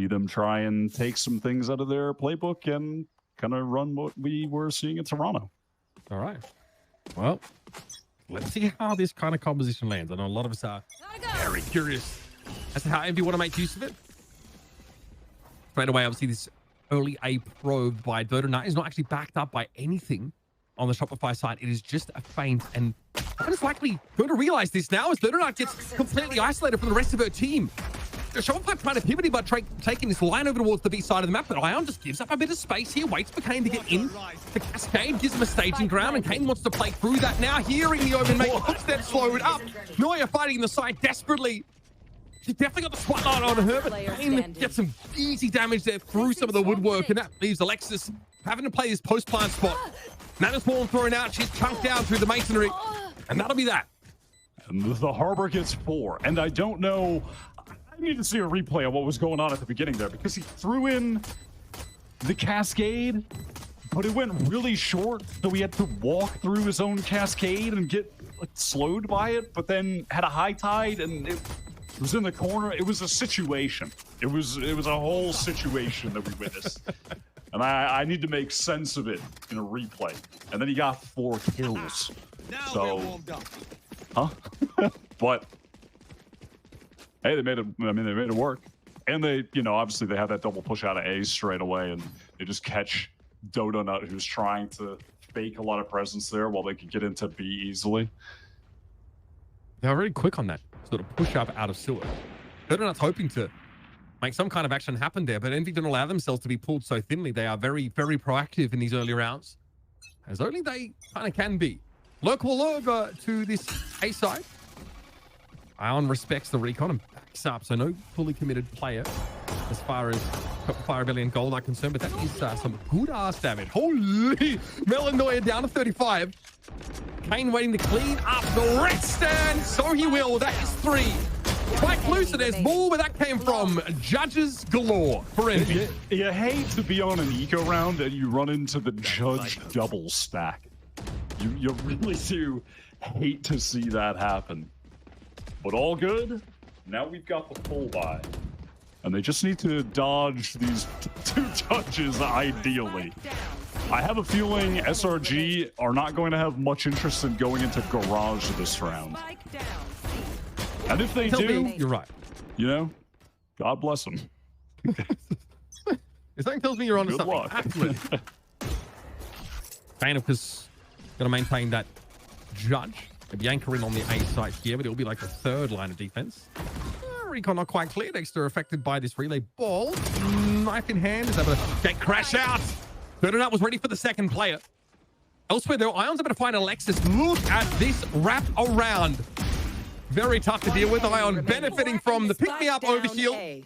see them try and take some things out of their playbook and kind of run what we were seeing in Toronto. All right. Well, let's see how this kind of composition lands. I know a lot of us are very curious as to how Envy want to make use of it. Straight away, obviously, this early A probe by Dodonut is not actually backed up by anything on the Shopify side. It is just a feint, and I'm just likely going to realize this now as Dodonut gets completely isolated from the rest of her team. Shopify trying to pivot, but taking this line over towards the B side of the map, but Ion just gives up a bit of space here, waits for Kane to get in. The Cascade gives him a staging ground, and Kane wants to play through that now, hearing the open make the footsteps slowed up. Noya fighting in the side desperately. She's definitely got the spotlight on her, but Kane gets some easy damage there through some of the woodwork, and that leaves Alexis having to play his post-plant spot. Nana's ball thrown out, she's chunked down through the masonry, and that'll be that. And the Harbor gets 4, and I don't know... I need to see a replay of what was going on at the beginning there, because he threw in the Cascade, but it went really short, so he had to walk through his own Cascade and get like, slowed by it, but then had a high tide, and it was in the corner. It was a situation. It was a whole situation that we witnessed. And I need to make sense of it in a replay. And then he got 4 kills. So, But hey, they made it. I mean, they made it work. And they, you know, obviously they had that double push out of A straight away, and they just catch Dodonut, who's trying to fake a lot of presence there while they could get into B easily. They were really quick on that sort of push up out of sewer. Dodonut's hoping to make some kind of action happen there, but Envy don't allow themselves to be pulled so thinly. They are very, very proactive in these early rounds, as only they kind of can be. Lurk will over to this A side. Ion respects the recon and backs up, so no fully committed player as far as Firebilly and Gold are concerned, but that is some good-ass damage. Holy! Melanoia down to 35. Kane waiting to clean up the red stand, so he will. That is 3. Quite loose, and there's more where that came from. Judges galore for Envy. You hate to be on an eco round and you run into the judge double stack. You really do hate to see that happen. But all good. Now we've got the full buy. And they just need to dodge these 2 judges ideally. I have a feeling SRG are not going to have much interest in going into garage this round. And if they do, you're right. You know, God bless them. If something tells me you're onto something, absolutely. Kane, of course, going to maintain that judge. Maybe anchor in on the A site here, but it'll be like the 3rd line of defense. Recon not quite clear. Dexter affected by this relay ball. Knife in hand is able to get crash out. Dodonut was ready for the 2nd player. Elsewhere, though, Ion's able to find Alexis. Look at this wrap around. Very tough to deal with. Ion benefiting from the pick-me-up overheal.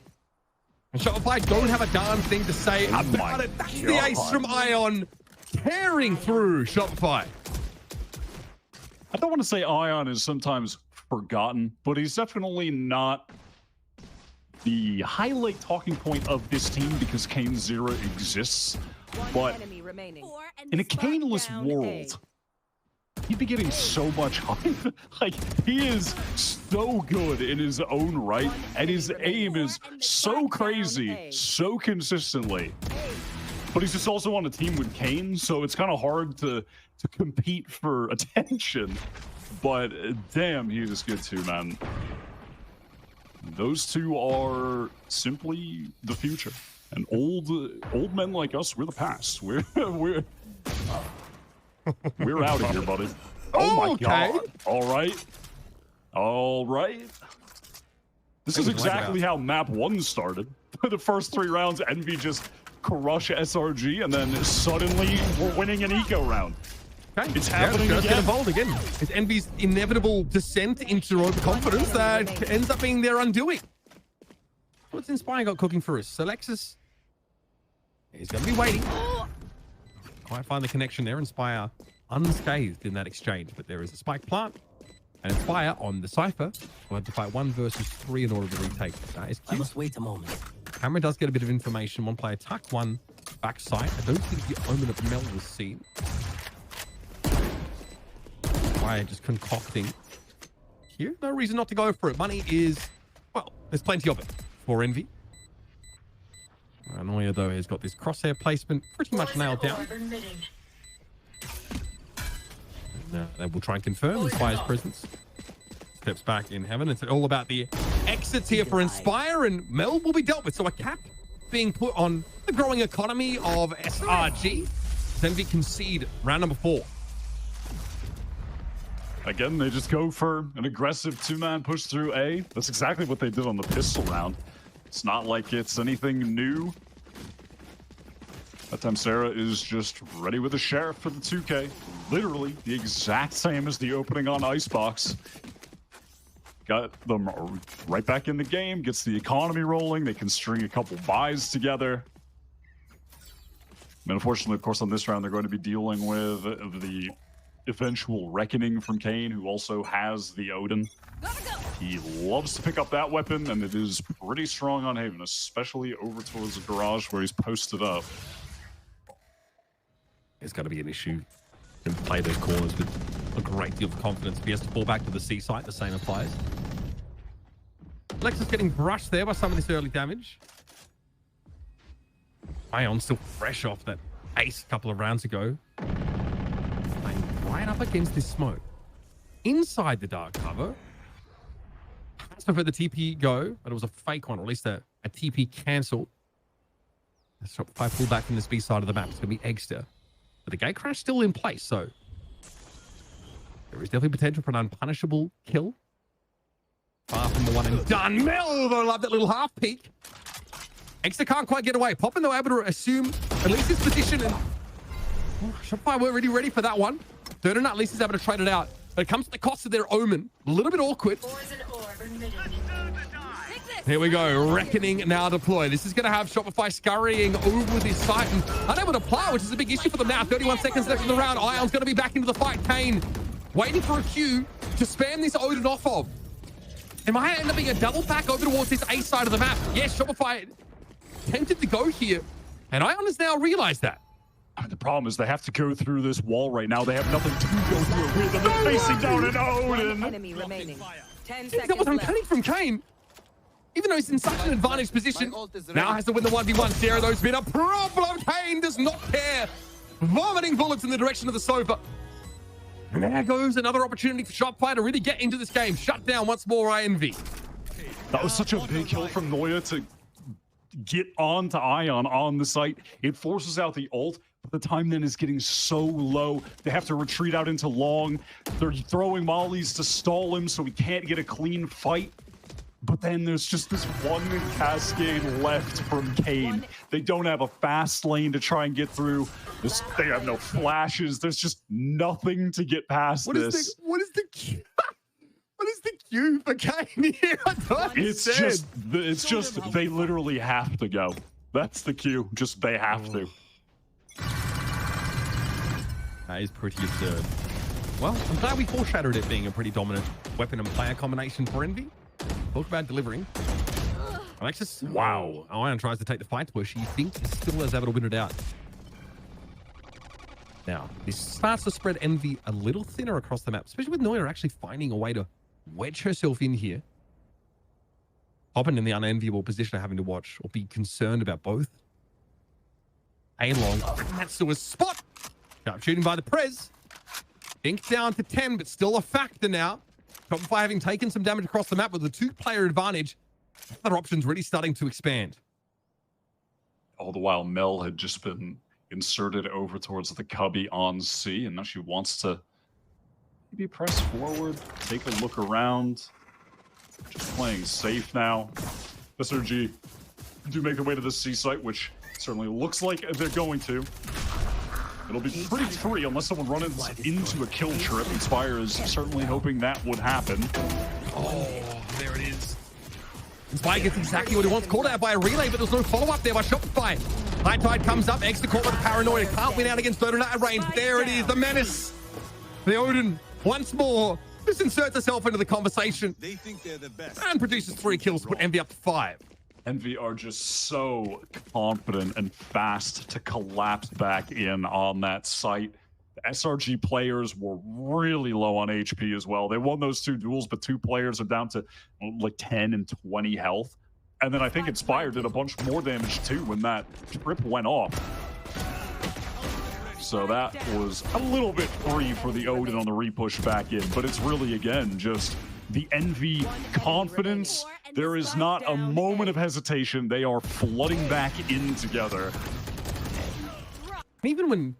And Shopify don't have a darn thing to say about it. That's the ace from Ion tearing through Shopify. I don't want to say Ion is sometimes forgotten, but he's definitely not the highlight talking point of this team because Kane Zero exists. But in a Kane-less world, he'd be getting so much hype. Like, he is so good in his own right, and his aim is so crazy, so consistently. But he's just also on a team with Kane, so it's kind of hard to compete for attention. But damn, he is good too, man. Those 2 are simply the future. And old men like us, we're the past. We're out of here, buddy. Oh my God. All right. This is exactly how map 1 started. The first 3 rounds, Envy just crush SRG, and then suddenly we're winning an eco round. Okay. It's happening again. Get involved again. It's Envy's inevitable descent into overconfidence that ends up being their undoing. What's Inspire got cooking for us? Alexis is going to be waiting. Quite find the connection there. Inspire unscathed in that exchange, but there is a spike plant. And Inspire on the Cypher will have to fight 1 versus 3 in order to retake. That is cute. I must wait a moment. Camera does get a bit of information. 1 player tuck, 1 backside. I don't think the omen of Mel was seen. Why just concocting here? No reason not to go for it. Money is, well, there's plenty of it for Envy. Neuer, though, has got this crosshair placement pretty much nailed down. They will try and confirm Inspire's presence. Steps back in heaven. It's all about the exits here for Inspire, and Mel will be dealt with. So a cap being put on the growing economy of SRG. Envy concede round number 4. Again, they just go for an aggressive 2-man push through A. That's exactly what they did on the pistol round. It's not like it's anything new. That time Sarah is just ready with a sheriff for the 2K. Literally the exact same as the opening on Icebox. Got them right back in the game, gets the economy rolling. They can string a couple buys together. And unfortunately, of course, on this round, they're going to be dealing with the eventual reckoning from Kane, who also has the Odin. He loves to pick up that weapon, and it is pretty strong on Haven, especially over towards the garage where he's posted up. It's got to be an issue to play those corners with a great deal of confidence. If he has to fall back to the C site, the same applies. Lexus getting brushed there by some of this early damage. Ion still fresh off that ace a couple of rounds ago. Playing right up against this smoke. Inside the dark cover. So for the TP go, but it was a fake one, or at least a TP cancel. Shopify pulled back from this B side of the map. It's going to be Eggster. But the gate crash still in place, so there is definitely potential for an unpunishable kill. Far from the one and done. Mel, though, love that little half peek. Eggster can't quite get away. Poppin, though, able to assume at least his position. And Shopify weren't really ready for that one. Dirtnut at least is able to trade it out. But it comes at the cost of their Omen. A little bit awkward. Here we go. Reckoning now deployed. This is going to have Shopify scurrying over this site and unable to plow, which is a big issue for them now. 31 seconds left in the round. Ion's going to be back into the fight. Kane waiting for a cue to spam this Odin off of. It might end up being a double back over towards this A side of the map. Yes, Shopify tempted to go here. And Ion has now realized that. The problem is they have to go through this wall right now. They have nothing to go through it with, and they're facing down an Odin. Enemy remaining. 10 That was seconds uncanny from Kane. Even though he's in such an advantaged position, now has to win the 1v1. Sarah, though, has been a problem. Kane does not care. Vomiting bullets in the direction of the sofa. And there goes another opportunity for Shopify to really get into this game. Shut down once more, INV. That was such a big kill from Neuer to get onto Ion on the site. It forces out the ult, but the time then is getting so low. They have to retreat out into long. They're throwing mollies to stall him so he can't get a clean fight. But then there's just this one cascade left from Kane. They don't have a fast lane to try and get through. They have no flashes. There's just nothing to get past this. What is the queue for Kane here? It's just they literally have to go. That's the queue. Just they have to. That is pretty absurd. Well, I'm glad we foreshadowed it being a pretty dominant weapon and player combination for Envy. Talk about delivering. Alexis, wow. Ion tries to take the fight to her. She thinks still is able to win it out. Now, this starts to spread Envy a little thinner across the map, especially with Neuer actually finding a way to wedge herself in here. Poppin in the unenviable position of having to watch or be concerned about both. A-long, that's still a spot. Sharp shooting by the Prez. Ink down to 10, but still a factor now. Shopify having taken some damage across the map with a 2-player advantage. Other options really starting to expand. All the while, Mel had just been inserted over towards the cubby on C, and now she wants to maybe press forward, take a look around. Just playing safe now. SRG do make their way to the C site, which certainly looks like they're going to. It'll be pretty free unless someone runs into a kill trip. Inspire is certainly hoping that would happen. Oh, there it is. Inspire gets exactly what he wants. Called out by a relay, but there's no follow-up there by Shopify. High Tide comes up. Extra caught with the paranoia. Can't win out against Odin at range. There it is. The menace. The Odin once more just inserts herself into the conversation. They think they're the best. And produces 3 kills to put Envy up to 5. Envy are just so confident and fast to collapse back in on that site. The SRG players were really low on HP as well. They won those 2 duels, but 2 players are down to like 10 and 20 health. And then I think Inspire did a bunch more damage too when that trip went off. So that was a little bit free for the Odin on the repush back in, but it's really, again, just the Envy confidence. There is not a moment of hesitation. They are flooding back in together. Even when,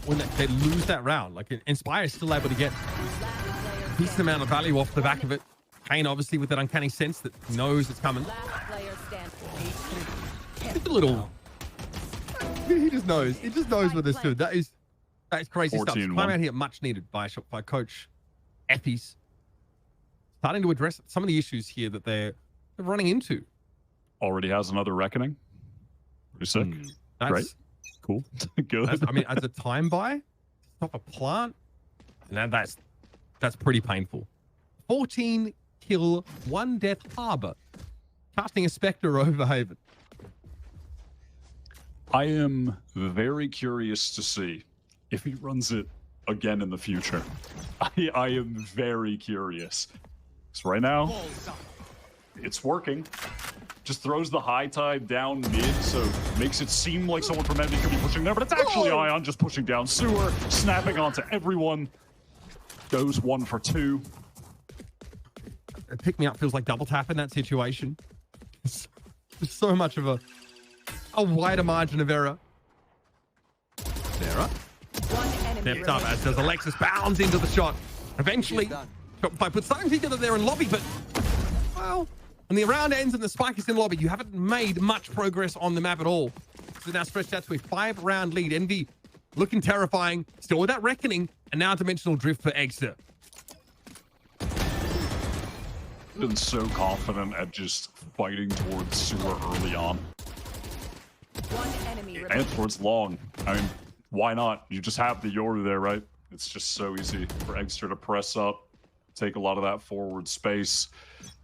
when they lose that round, like Inspire is still able to get a decent amount of value off the back of it. Kane, obviously, with that uncanny sense that knows it's coming. Just a little. He just knows. He just knows what this dude. That is crazy stuff. Climb out here, much needed by Coach Eppies. Starting to address some of the issues here that they're running into. Already has another reckoning. Pretty sick. Great. Cool. Good. I mean, as a time buy, stop a plant, and that's pretty painful. 14 kill, 1 death Harbor, casting a Spectre over Haven. I am very curious to see if he runs it again in the future. I am very curious. So right now, it's working. Just throws the high tide down mid, so makes it seem like someone from Envy could be pushing there, but it's actually Ion just pushing down sewer, snapping onto everyone. Goes 1 for 2. Pick me up feels like double tap in that situation. There's so much of a wider margin of error. Sarah stepped up as does Alexis, bounds into the shot. Eventually, Shopify puts something together there in lobby, but well, when the round ends and the spike is in lobby, you haven't made much progress on the map at all. So now stretched out to a 5-round lead. Envy looking terrifying, still with that reckoning, and now dimensional drift for Exeter. Been so confident at just fighting towards sewer early on. And towards long. I mean, why not? You just have the Yoru there, right? It's just so easy for Exeter to press up, take a lot of that forward space.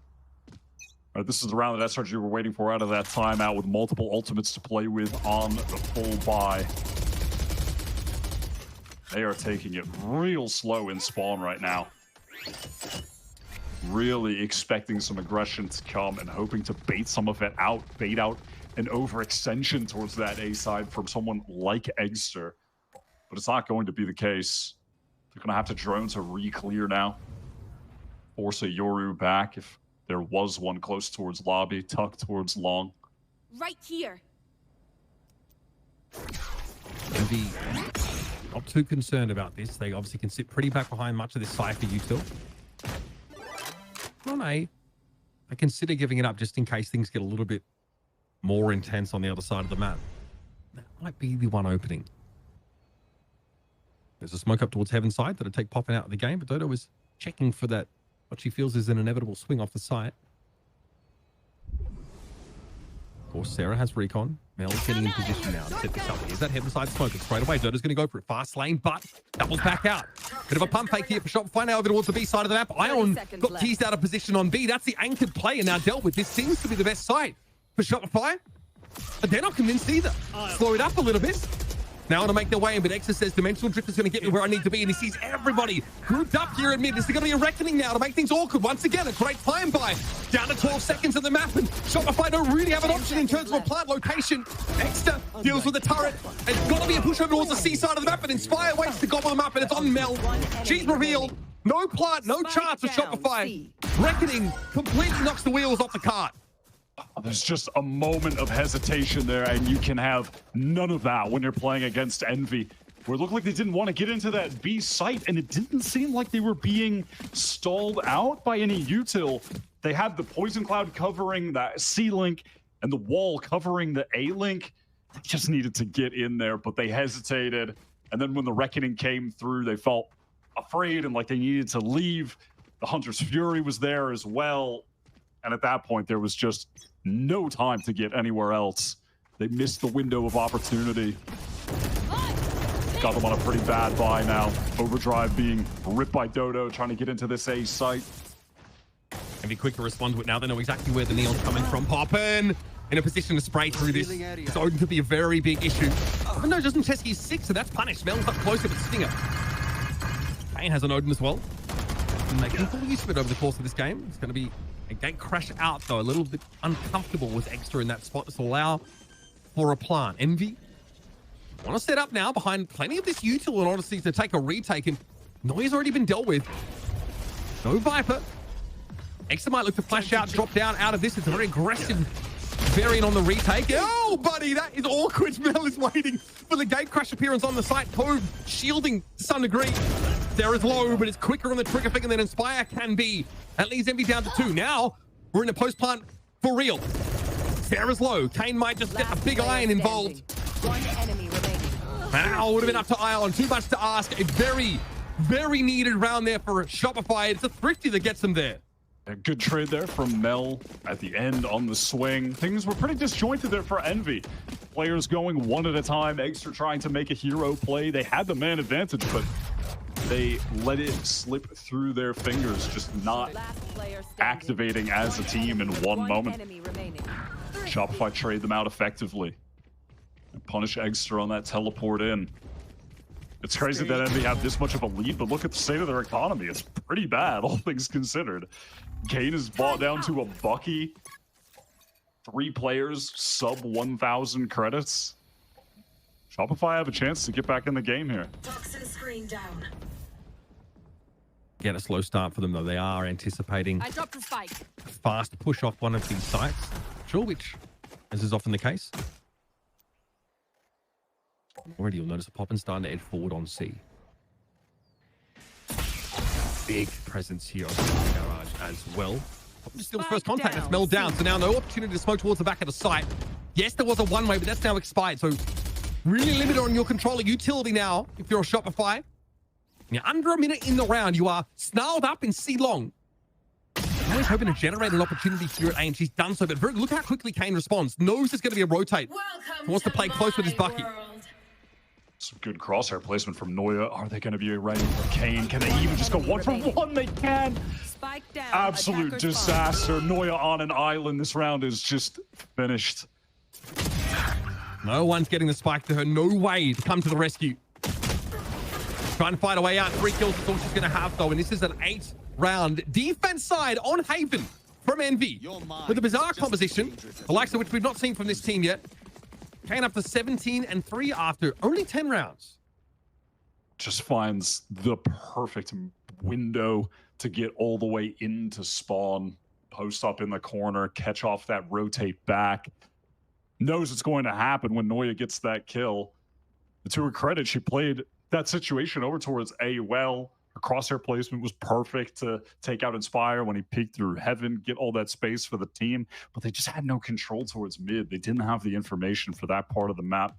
All right, this is the round that SRG were waiting for out of that timeout with multiple ultimates to play with on the full buy. They are taking it real slow in spawn right now. Really expecting some aggression to come and hoping to bait some of it out, bait out an overextension towards that A side from someone like Exeter. But it's not going to be the case. They're going to have to drone to re-clear now. Force a Yoru back if there was one close towards lobby, tucked towards long. Right here. Envy not too concerned about this. They obviously can sit pretty back behind much of this Cypher util. On A, I consider giving it up just in case things get a little bit more intense on the other side of the map. That might be the one opening. There's a smoke up towards Heaven side that'll take popping out of the game, but Dodo is checking for that, what she feels is an inevitable swing off the site. Of course, Sarah has recon. Mel's getting in position now to set this up. Here's that Heaven side smoke, and straight away Dodo's going to go for it. Fast lane, but doubles back out. Bit of a pump fake here for Shopify now over towards the B side of the map. Ion got teased out of position on B. That's the anchored player now dealt with. This seems to be the best site for Shopify, but they're not convinced either. Slow it up a little bit. Now want to make their way in, but Exeter says Dimensional Drift is going to get me where I need to be, and he sees everybody grouped up here in mid. This is going to be a reckoning now to make things awkward. Once again, a great time buy. Down to 12 seconds of the map, and Shopify don't really have an option in terms of a plant location. Exeter deals with the turret. It's got to be a push over towards the C side of the map, but Inspire waits to gobble them up, and it's on Mel. She's revealed. No plant, no chance for Shopify. Reckoning completely knocks the wheels off the cart. There's just a moment of hesitation there, and you can have none of that when you're playing against Envy, where it looked like they didn't want to get into that B site, and it didn't seem like they were being stalled out by any util. They had the Poison Cloud covering that C link and the wall covering the A link. They just needed to get in there, but they hesitated. And then when the Reckoning came through, they felt afraid and like they needed to leave. The Hunter's Fury was there as well. And at that point, there was just no time to get anywhere else. They missed the window of opportunity. Got them on a pretty bad buy now. Overdrive being ripped by Dodo, trying to get into this A site. And be quick to respond to it now. They know exactly where the neon's coming from. Poppin' in a position to spray through this. It's going to be a very big issue. But no, doesn't test his 6, so that's punished. Mel's up closer with Stinger. Kane has an Odin as well. And they can pull use of it over the course of this game. It's going to be A gate crash out, though. A little bit uncomfortable with Extra in that spot. Just allow for a plant. Envy want to set up now behind plenty of this util in order to take a retake. And Noise already been dealt with. No Viper. Extra might look to flash out, drop down out of this. It's a very aggressive variant on the retake. Oh, buddy, that is awkward. Mel is waiting for the gate crash appearance on the site. Cove shielding to some degree. Sarah's low, but it's quicker on the trigger finger than Inspire can be. That leaves Envy down to 2. Now, we're in a post plant for real. Sarah's low. Kane might just get a big iron involved. One enemy remaining. Now, would have been up to Ion. Too much to ask. A very, very needed round there for Shopify. It's a Thrifty that gets them there. A good trade there from Mel at the end on the swing. Things were pretty disjointed there for Envy. Players going one at a time. Extra trying to make a hero play. They had the man advantage, but they let it slip through their fingers, just not activating as a team in one moment. Shopify trade them out effectively and punish Extra on that teleport in. It's crazy that Envy have this much of a lead, but look at the state of their economy. It's pretty bad, all things considered. Kane is bought down to a Bucky. 3 players, sub 1,000 credits. Shopify have a chance to get back in the game here. Toxin screen down. Get a slow start for them, though. They are anticipating I dropped a spike. a fast push off one of these sites. Sure, which, as is often the case. Already you'll notice a Poppin starting to head forward on C. Big presence here on the garage as well. Poppin just steals first contact. That's Mel down. So now no opportunity to smoke towards the back of the site. Yes, there was a one-way, but that's now expired. So really limited on your controller utility now if you're a Shopify. You're under a minute in the round. You are snarled up in C long. Always hoping to generate an opportunity here at A, and she's done so. But look how quickly Kane responds. Knows there's going to be a rotate. He wants to play close with his Bucky. Some good crosshair placement from Noya. Are they going to be ready for Kane? Can they even just go 1 for 1? They can. Spike down. Absolute disaster. Noya on an island. This round is just finished. No one's getting the spike to her. No way to come to the rescue. Trying to fight a way out. 3 kills is all she's going to have, though. And this is an 8-round defense side on Haven from Envy. With a bizarre composition, the likes of which we've not seen from this team yet. Kane up to 17-3 after only 10 rounds. Just finds the perfect window to get all the way into spawn. Post up in the corner, catch off that rotate back. Knows it's going to happen when Noya gets that kill. To her credit, she played that situation over towards A well. Her crosshair placement was perfect to take out Inspire when he peeked through Heaven, get all that space for the team, but they just had no control towards mid. They didn't have the information for that part of the map.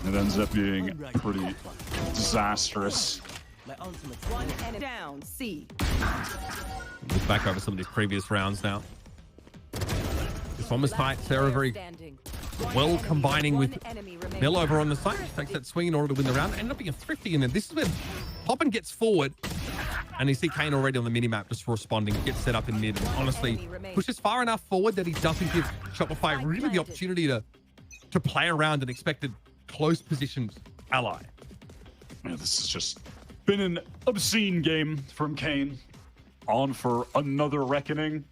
It ends up being pretty disastrous. One enemy down. C. Look back over some of these previous rounds now. This one was tight. Sarah very well combining with Mel over on the side. She takes that swing in order to win the round. Ended up being a Thrifty, and then this is where Poppin gets forward, and you see Kane already on the minimap just responding, gets set up in mid, and honestly pushes far enough forward that he doesn't give Shopify really the opportunity to play around an expected close positioned ally. Yeah, this has just been an obscene game from Kane. On for another reckoning.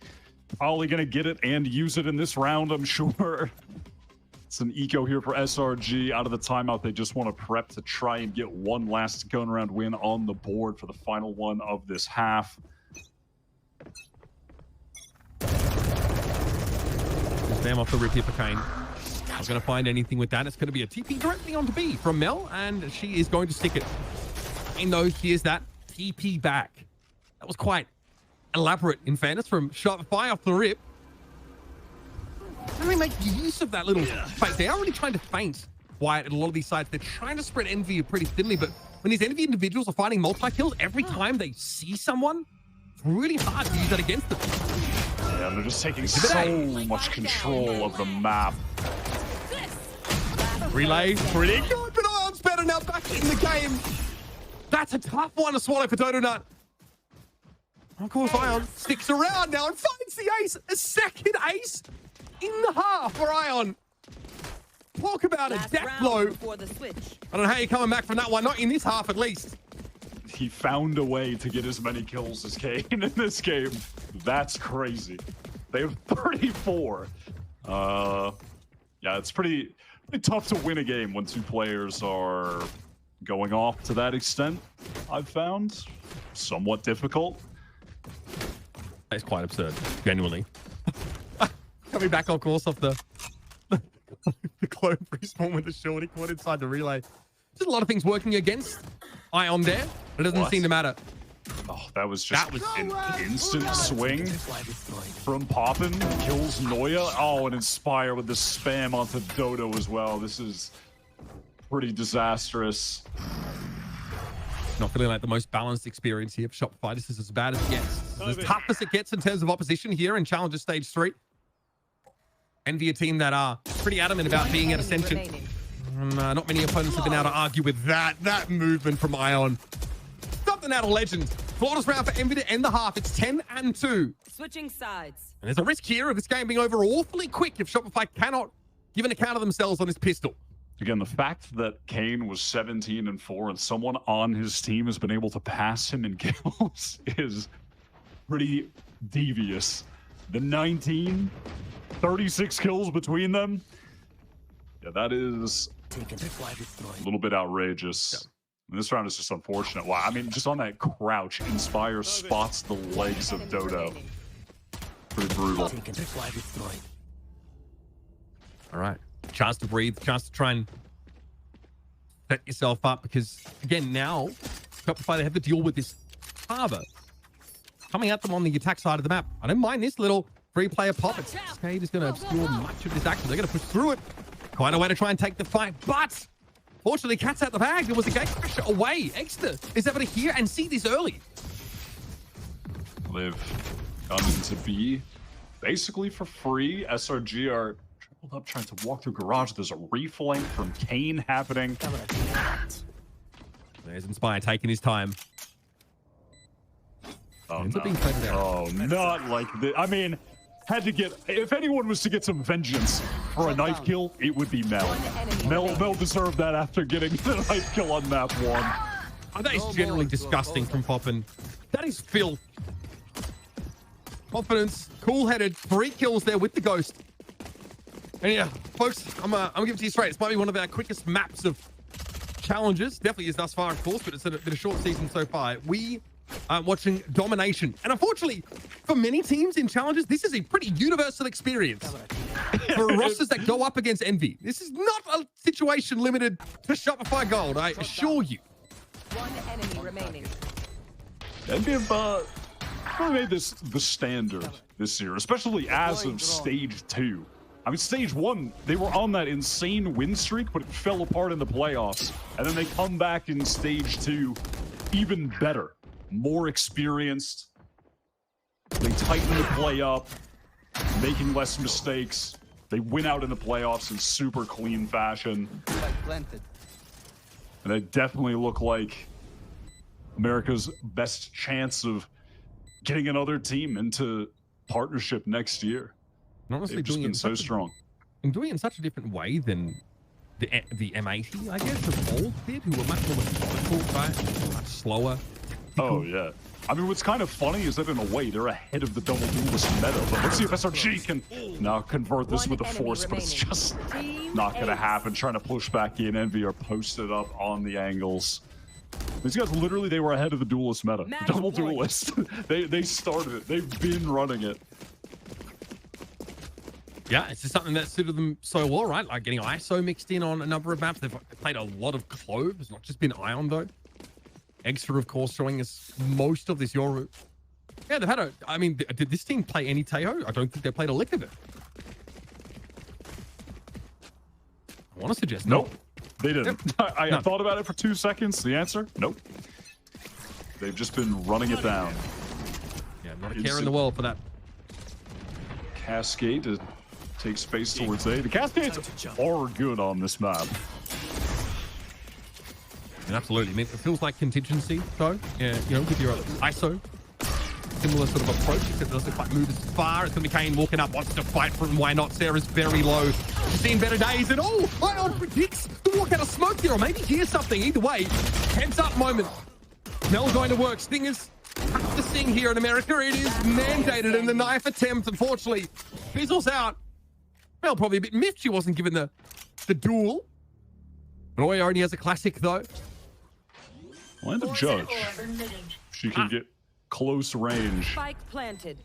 Probably going to get it and use it in this round, I'm sure. It's an eco here for SRG. Out of the timeout, they just want to prep to try and get one last going-around win on the board for the final one of this half. Spam off the rip here for Kane. Not going to find anything with that. It's going to be a TP directly onto B from Mel, and she is going to stick it. Kane, though, here's that TP back. That was quite elaborate, in fairness, from Shopify off the rip. How do they make use of that little fake? They are really trying to feint Wyatt at a lot of these sides. They're trying to spread Envy pretty thinly, but when these Envy individuals are finding multi-kills, every time they see someone, it's really hard to use that against them. Yeah, they're just taking so much control of the map. Relay, pretty good, but Ion's better now, back in the game. That's a tough one to swallow for Donut. Of course, Ion sticks around now and finds the ace. A second ace in the half for Ion. Talk about a death blow. I don't know how you're coming back from that one. Not in this half, at least. he found a way to get as many kills as Kane in this game. That's crazy. They have 34. Yeah, it's pretty tough to win a game when 2 players are going off to that extent. I've found somewhat difficult. It's quite absurd, genuinely. Coming back, of course, off the clone respawn with the shorty caught inside the relay. There's a lot of things working against Ion there. It doesn't seem to matter. Oh, that was just an instant swing from Poppin. Kills Noya. Oh, and Inspire with the spam onto Dodo as well. This is pretty disastrous. Not feeling like the most balanced experience here for Shopify. This is as bad as it gets. This is as tough as it gets in terms of opposition here in Challenger Stage 3. Envy a team that are pretty adamant about being at Ascension. Not many opponents have been able to argue with that movement from Ion. Something out of legend. Flawless round for Envy to end the half. It's 10-2. Switching sides. And there's a risk here of this game being over awfully quick if Shopify cannot give an account of themselves on this pistol. Again, the fact that Kane was 17-4 and someone on his team has been able to pass him in kills is pretty devious. The 19, 36 kills between them. Yeah, that is a little bit outrageous. Yeah. And this round is just unfortunate. Wow, I mean, just on that crouch, Inspire spots the legs of Dodo. Pretty brutal. All right. Chance to breathe, chance to try and set yourself up, because again, now Shopify, they have to deal with this harbor coming at them on the attack side of the map. I don't mind this little free player pop. Skade is going to obscure much of this action. They're going to push through it. Quite a way to try and take the fight, but fortunately, cat's out the bag. There was a gate crash away. Extra is able to hear and see this early. They've gone into B basically for free. SRG are tripled up trying to walk through garage. There's a reflank from Kane happening. There's Inspire taking his time. Oh, no. Not like this. I mean, had to get, if anyone was to get some vengeance for a knife kill, it would be Mel. Mel deserved that after getting the knife kill on map 1. Oh, that is generally disgusting from Poppin. That is filth. Confidence, cool-headed, 3 kills there with the Ghost. And yeah, folks, I'm gonna give it to you straight. This might be one of our quickest maps of challenges. Definitely is thus far, of course, but it's been a short season so far. We are watching domination. And unfortunately, for many teams in challenges, this is a pretty universal experience. For rosters that go up against Envy, this is not a situation limited to Shopify Gold, I assure you. One enemy remaining. Envy have probably made this the standard this year, especially as of Stage 2. I mean, Stage 1, they were on that insane win streak, but it fell apart in the playoffs. And then they come back in Stage 2 even better, more experienced. They tighten the play up, making less mistakes. They win out in the playoffs in super clean fashion. And they definitely look like America's best chance of getting another team into partnership next year. Honestly, they've just been so strong. And doing it in such a different way than the M80, I guess, of old did, who were much more methodical, right? Much slower. Oh, yeah. I mean, what's kind of funny is that in a way, they're ahead of the double duelist meta. But let's see if SRG can now convert this with a force, but it's just not going to happen. Trying to push back in. Envy are posted up on the angles. These guys literally, they were ahead of the duelist meta. Double duelist. They started it. They've been running it. Yeah, it's just something that suited them so well, right? Like getting ISO mixed in on a number of maps. They've played a lot of Clove. It's not just been Ion, though. Extra, of course, showing us most of this Yoru. Yeah, they've had a... I mean, did this team play any Teho? I don't think they played a lick of it. I want to suggest nope. They didn't. Yep. I No. thought about it for 2 seconds. The answer, nope. They've just been running it down. Yeah, not a care in the world for that. Cascade to take space towards A. The Cascades are good on this map. And absolutely. I mean, it feels like contingency, though. Yeah, you know, with your ISO. Similar sort of approach, except it doesn't quite move as far. It's going to be Kane walking up, wants to fight for him. Why not? Sarah's very low. She's seen better days. And oh, Ion predicts the walk out of smoke there, or maybe hear something. Either way, heads up moment. Smell going to work. Stingers have to sing here in America. It is mandated, and the knife attempt, unfortunately, fizzles out. Well, probably a bit miffed she wasn't given the duel. Roy already has a classic, though. Well, and the judge. She can get close range. Spike planted.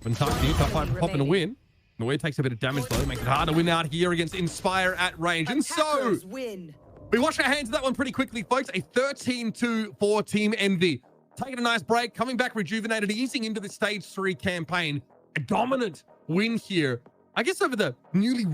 When time to top 5 pop and a win. Noy takes a bit of damage, though. Makes it hard to win out here against Inspire at range. And so, Attackers win. we wash our hands of that one pretty quickly, folks. A 13-2 for Team Envy. Taking a nice break, coming back rejuvenated, easing into the Stage 3 campaign. A dominant win here. I guess over the newly